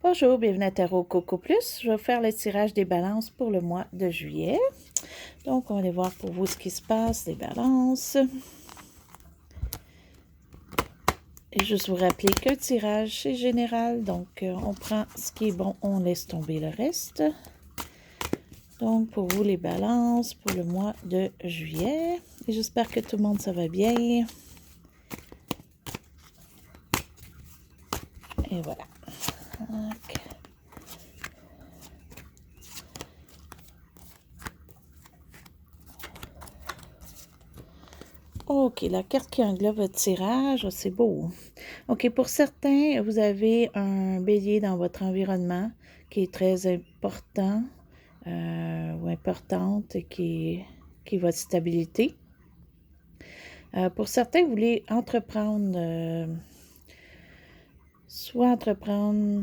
Bonjour, bienvenue à Tarot Coco Plus. Je vais faire le tirage des balances pour le mois de juillet. Donc, on va aller voir pour vous ce qui se passe, les balances. Et juste vous rappeler qu'un tirage, c'est général. Donc, on prend ce qui est bon, on laisse tomber le reste. Donc, pour vous, les balances pour le mois de juillet. Et j'espère que tout le monde, ça va bien. Et voilà. Donc, OK, la carte qui englobe votre tirage, c'est beau. OK, pour certains, vous avez un bélier dans votre environnement qui est très important ou importante et qui est votre stabilité. Pour certains, vous voulez entreprendre, soit entreprendre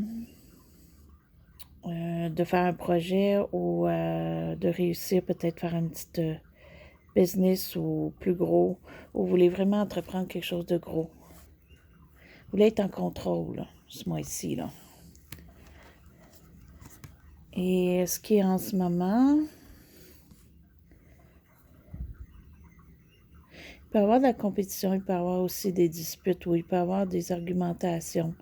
de faire un projet ou de réussir peut-être faire une petite business ou plus gros, ou vous voulez vraiment entreprendre quelque chose de gros. Vous voulez être en contrôle, là, ce mois-ci, là. Et ce qui est en ce moment, il peut y avoir de la compétition, il peut y avoir aussi des disputes, ou il peut y avoir des argumentations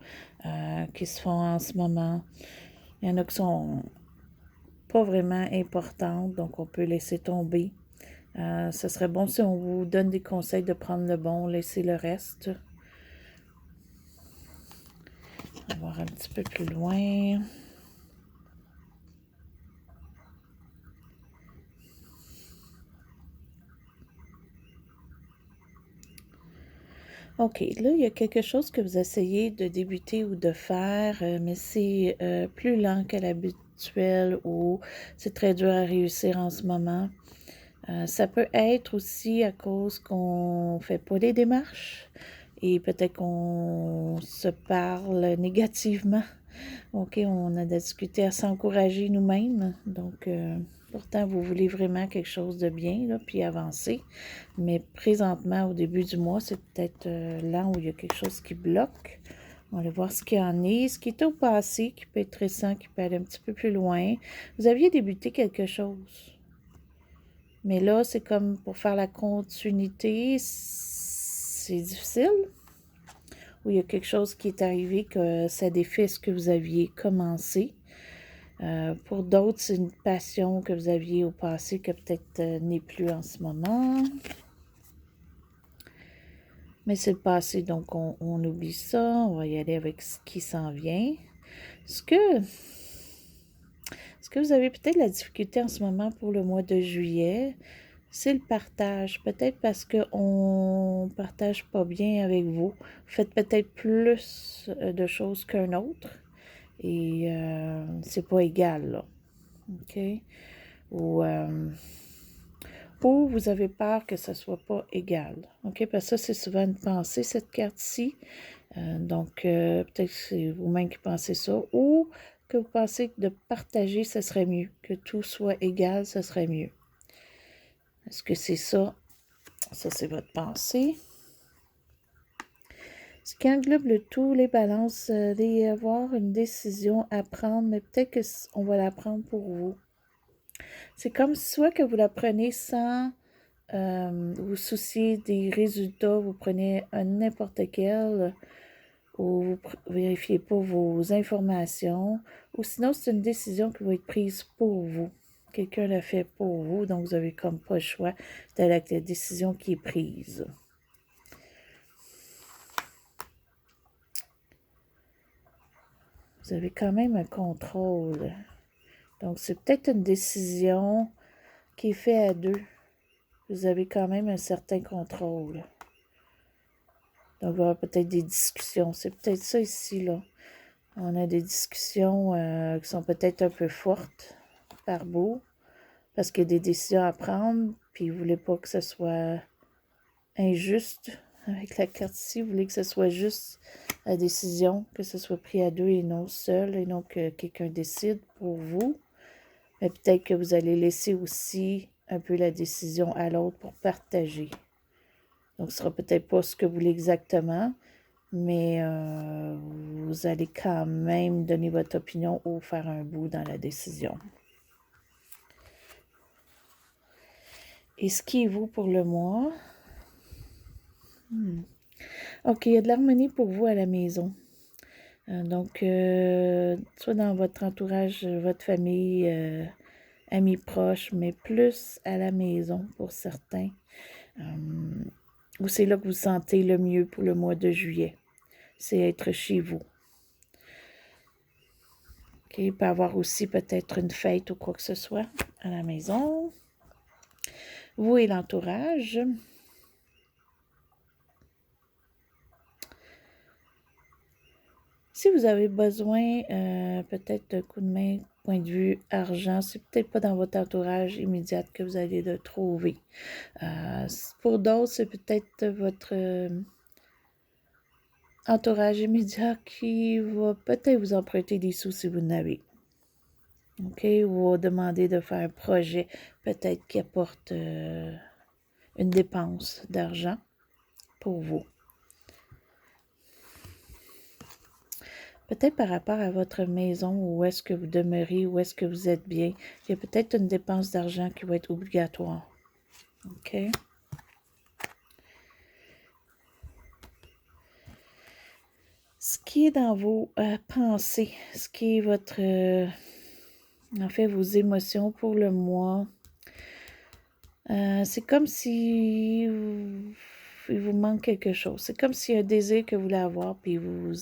qui se font en ce moment. Il y en a qui sont pas vraiment importantes, donc on peut laisser tomber. Ce serait bon si on vous donne des conseils de prendre le bon, laisser le reste. On va voir un petit peu plus loin. OK, là, il y a quelque chose que vous essayez de débuter ou de faire, mais c'est plus lent qu'à l'habituel ou c'est très dur à réussir en ce moment. Ça peut être aussi à cause qu'on ne fait pas les démarches et peut-être qu'on se parle négativement. OK, on a discuté à s'encourager nous-mêmes. Donc, pourtant, vous voulez vraiment quelque chose de bien, là, puis avancer. Mais présentement, au début du mois, c'est peut-être là où il y a quelque chose qui bloque. On va aller voir ce qu'il y en est. Ce qui est au passé, qui peut être récent, qui peut aller un petit peu plus loin. Vous aviez débuté quelque chose. Mais là, c'est comme pour faire la continuité, c'est difficile. Ou il y a quelque chose qui est arrivé que ça défait ce que vous aviez commencé. Pour d'autres, c'est une passion que vous aviez au passé que peut-être n'est plus en ce moment. Mais c'est le passé, donc on oublie ça. On va y aller avec ce qui s'en vient. Est-ce que vous avez peut-être la difficulté en ce moment pour le mois de juillet? C'est le partage. Peut-être parce qu'on ne partage pas bien avec vous. Vous faites peut-être plus de choses qu'un autre. Et c'est pas égal, là. OK? Ou vous avez peur que ce ne soit pas égal. OK? Parce que ça, c'est souvent une pensée, cette carte-ci. Donc, peut-être que c'est vous-même qui pensez ça. Ou que vous pensez que de partager, ce serait mieux. Que tout soit égal, ce serait mieux. Est-ce que c'est ça? Ça, c'est votre pensée. Ce qui englobe le tout, les balances, avoir une décision à prendre, mais peut-être qu'on va la prendre pour vous. C'est comme soit que vous la prenez sans vous soucier des résultats, vous prenez un n'importe quel, ou vous ne vérifiez pas vos informations, ou sinon c'est une décision qui va être prise pour vous. Quelqu'un l'a fait pour vous, donc vous n'avez comme pas le choix d'aller avec la décision qui est prise. Vous avez quand même un contrôle. Donc, c'est peut-être une décision qui est faite à deux. Vous avez quand même un certain contrôle. Donc, il va y avoir peut-être des discussions. C'est peut-être ça ici, là. On a des discussions qui sont peut-être un peu fortes par bout, parce qu'il y a des décisions à prendre, puis vous ne voulez pas que ce soit injuste. Avec la carte ici, vous voulez que ce soit juste la décision, que ce soit pris à deux et non seul, et non que quelqu'un décide pour vous. Mais peut-être que vous allez laisser aussi un peu la décision à l'autre pour partager. Donc, ce ne sera peut-être pas ce que vous voulez exactement, mais vous allez quand même donner votre opinion ou faire un bout dans la décision. Et ce qui est vous pour le mois? OK, il y a de l'harmonie pour vous à la maison. Donc, soit dans votre entourage, votre famille, amis proches, mais plus à la maison pour certains. Où c'est là que vous sentez le mieux pour le mois de juillet. C'est être chez vous. OK, il peut y avoir aussi peut-être une fête ou quoi que ce soit à la maison. Vous et l'entourage. Si vous avez besoin peut-être d'un coup de main, point de vue argent, c'est peut-être pas dans votre entourage immédiat que vous allez le trouver. Pour d'autres, c'est peut-être votre entourage immédiat qui va peut-être vous emprunter des sous si vous en avez. OK? Ou demander de faire un projet peut-être qui apporte une dépense d'argent pour vous. Peut-être par rapport à votre maison, où est-ce que vous demeurez, où est-ce que vous êtes bien, il y a peut-être une dépense d'argent qui va être obligatoire. OK? Ce qui est dans vos pensées, ce qui est votre, en fait, vos émotions pour le mois, c'est comme si il vous manque quelque chose. C'est comme s'il y a un désir que vous voulez avoir, puis vous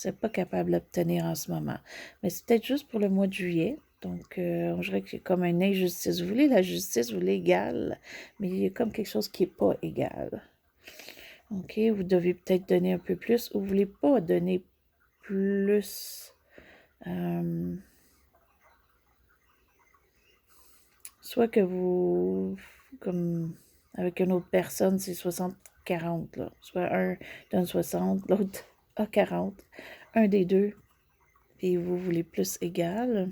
n'êtes pas capable d'obtenir en ce moment. Mais c'est peut-être juste pour le mois de juillet. Donc, on dirait qu'il y a comme une injustice. Vous voulez la justice, vous voulez égal, mais il y a comme quelque chose qui n'est pas égal. OK, vous devez peut-être donner un peu plus ou vous ne voulez pas donner plus. Soit que vous, comme avec une autre personne, c'est 60-40, là. Soit un donne 60, l'autre a 40. Un des deux, puis vous voulez plus égal.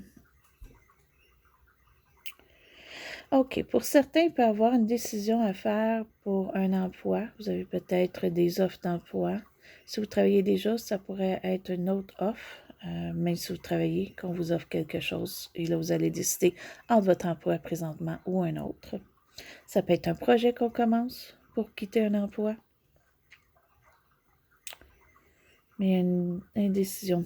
OK. Pour certains, il peut y avoir une décision à faire pour un emploi. Vous avez peut-être des offres d'emploi. Si vous travaillez déjà, ça pourrait être une autre offre. Même si vous travaillez, qu'on vous offre quelque chose, et là, vous allez décider entre votre emploi présentement ou un autre. Ça peut être un projet qu'on commence pour quitter un emploi. Mais il y a une indécision.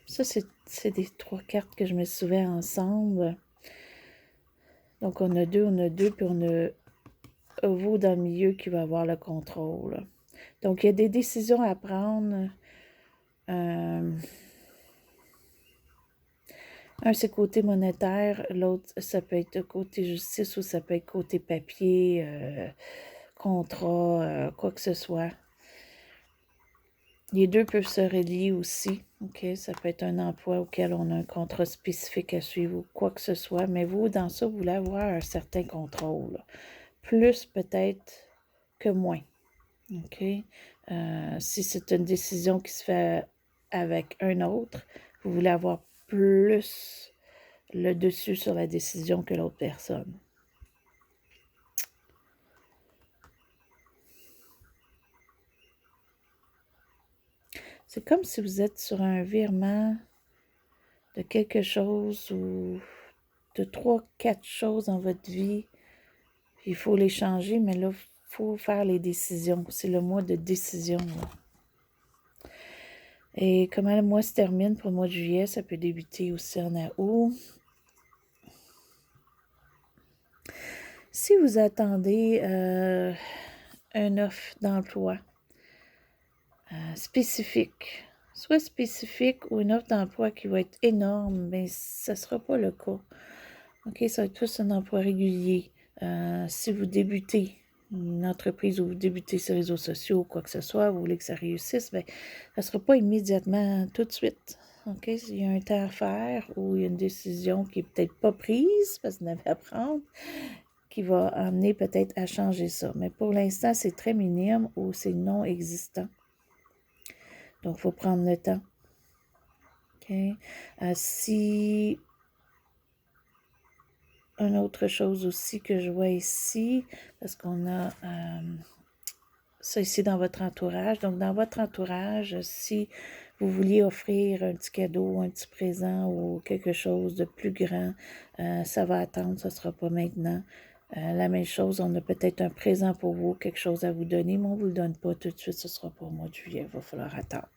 Ça, c'est des 3 cartes que je me souviens ensemble. Donc, on a deux, puis on a vous dans le milieu qui va avoir le contrôle. Donc, il y a des décisions à prendre. Un, c'est côté monétaire. L'autre, ça peut être côté justice ou ça peut être côté papier, contrat, quoi que ce soit. Les deux peuvent se relier aussi. OK? Ça peut être un emploi auquel on a un contrat spécifique à suivre ou quoi que ce soit. Mais vous, dans ça, vous voulez avoir un certain contrôle. Plus peut-être que moins. OK? Si c'est une décision qui se fait avec un autre, vous voulez avoir plus le dessus sur la décision que l'autre personne. C'est comme si vous êtes sur un virement de quelque chose ou de 3-4 choses dans votre vie. Puis il faut les changer, mais là, il faut faire les décisions. C'est le mois de décision. Là. Et comment le mois se termine pour le mois de juillet, ça peut débuter aussi en août. Si vous attendez une offre d'emploi spécifique, soit spécifique ou une offre d'emploi qui va être énorme, mais ça ne sera pas le cas. OK, ça va être plus un emploi régulier. Si vous débutez une entreprise ou vous débutez sur les réseaux sociaux ou quoi que ce soit, vous voulez que ça réussisse, bien, ça ne sera pas immédiatement tout de suite. OK, il y a un temps à faire ou il y a une décision qui n'est peut-être pas prise parce que vous n'avez à prendre, qui va amener peut-être à changer ça. Mais pour l'instant, c'est très minime ou c'est non existant. Donc, il faut prendre le temps. OK? Si une autre chose aussi que je vois ici, parce qu'on a ça ici dans votre entourage. Donc, dans votre entourage, si vous vouliez offrir un petit cadeau, un petit présent ou quelque chose de plus grand, ça va attendre, ça ne sera pas maintenant. La même chose, on a peut-être un présent pour vous, quelque chose à vous donner, mais on ne vous le donne pas tout de suite, ce sera pour le mois de juillet, il va falloir attendre.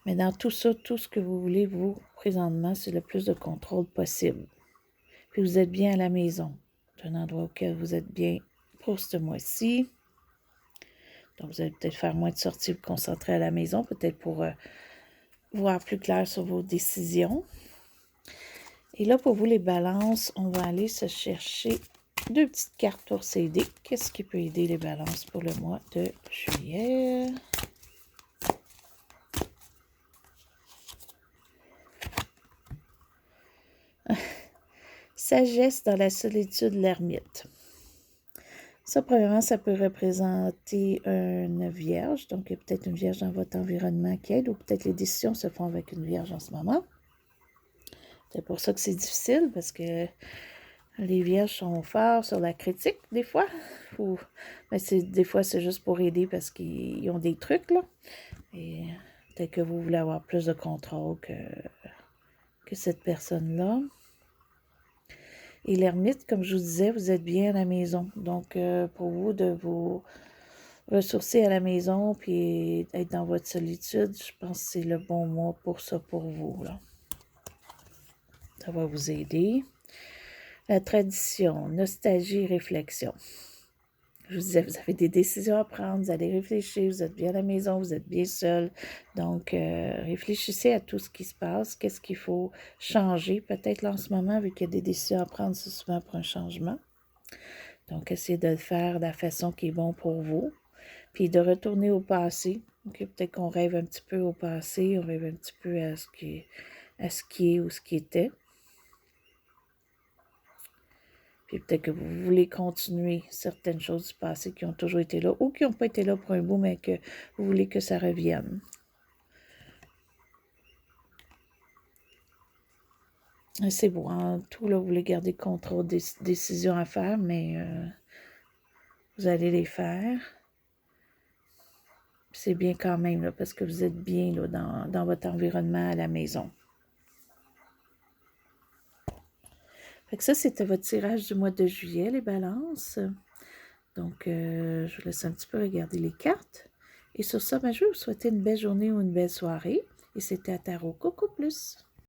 Mais dans tout ça, tout ce que vous voulez, vous, présentement, c'est le plus de contrôle possible. Puis vous êtes bien à la maison. C'est un endroit auquel vous êtes bien pour ce mois-ci. Donc, vous allez peut-être faire moins de sorties, vous concentrer à la maison, peut-être pour voir plus clair sur vos décisions. Et là, pour vous, les balances, on va aller se chercher 2 petites cartes pour s'aider. Qu'est-ce qui peut aider les balances pour le mois de juillet? Sagesse dans la solitude, l'ermite. Ça, premièrement, ça peut représenter une vierge. Donc, il y a peut-être une vierge dans votre environnement qui aide, ou peut-être les décisions se font avec une vierge en ce moment. C'est pour ça que c'est difficile, parce que les vierges sont forts sur la critique, des fois. Mais des fois, c'est juste pour aider parce qu'ils ont des trucs, là. Et peut-être que vous voulez avoir plus de contrôle que cette personne-là. Et l'ermite, comme je vous disais, vous êtes bien à la maison. Donc, pour vous, de vous ressourcer à la maison puis être dans votre solitude, je pense que c'est le bon mois pour ça, pour vous, là. Ça va vous aider. La tradition, nostalgie, réflexion. Je vous disais, vous avez des décisions à prendre, vous allez réfléchir, vous êtes bien à la maison, vous êtes bien seul. Donc, réfléchissez à tout ce qui se passe, qu'est-ce qu'il faut changer. Peut-être là en ce moment, vu qu'il y a des décisions à prendre, c'est souvent pour un changement. Donc, essayez de le faire de la façon qui est bon pour vous. Puis de retourner au passé. Okay, peut-être qu'on rêve un petit peu au passé, on rêve un petit peu à ce qui est ou ce qui était. Puis peut-être que vous voulez continuer certaines choses du passé qui ont toujours été là ou qui n'ont pas été là pour un bout, mais que vous voulez que ça revienne. C'est beau, en tout, là, vous voulez garder le contrôle des décisions à faire, mais vous allez les faire. Puis c'est bien quand même, là, parce que vous êtes bien là, dans votre environnement à la maison. Fait que ça, c'était votre tirage du mois de juillet, les balances. Donc, je vous laisse un petit peu regarder les cartes. Et sur ça, je vais vous souhaiter une belle journée ou une belle soirée. Et c'était à Tarot Coco Plus.